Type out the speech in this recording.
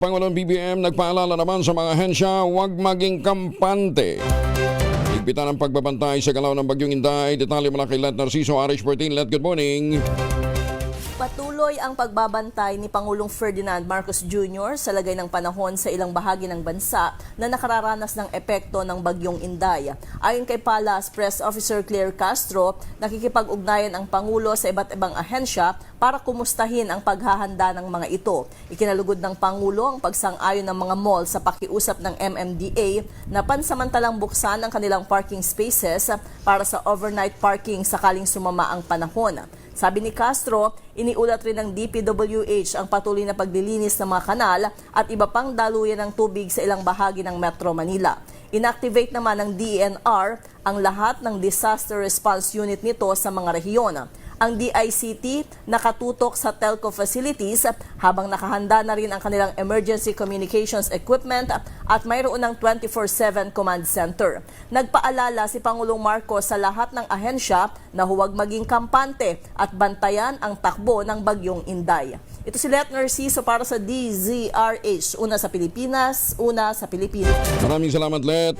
Pangulong BBM nagpaalala naman sa mga ahensya huwag maging kampante. Higpitan ang pagbabantay sa galaw ng Bagyong Inday. Detalye mula kay Let Narciso, RH14. Let, good morning. Patuloy ang pagbabantay ni Pangulong Ferdinand Marcos Jr. sa lagay ng panahon sa ilang bahagi ng bansa na nakararanas ng epekto ng Bagyong Inday. Ayon kay Palace Press Officer Claire Castro, nakikipag-ugnayan ang Pangulo sa iba't ibang ahensya para kumustahin ang paghahanda ng mga ito. Ikinalugod ng Pangulo ang pagsang-ayon ng mga mall sa pakiusap ng MMDA na pansamantalang buksan ang kanilang parking spaces para sa overnight parking sakaling sumama ang panahon. Sabi ni Castro, iniulat rin ng DPWH ang patuloy na paglilinis ng mga kanal at iba pang daluyan ng tubig sa ilang bahagi ng Metro Manila. Inactivate naman ng DENR ang lahat ng disaster response unit nito sa mga rehiyon. Ang DICT nakatutok sa telco facilities habang nakahanda na rin ang kanilang emergency communications equipment at mayroon ng 24/7 command center. Nagpaalala si Pangulong Marcos sa lahat ng ahensya na huwag maging kampante at bantayan ang takbo ng Bagyong Inday. Ito si Let Narciso para sa DZRH. Una sa Pilipinas, una sa Pilipinas. Maraming salamat, Let.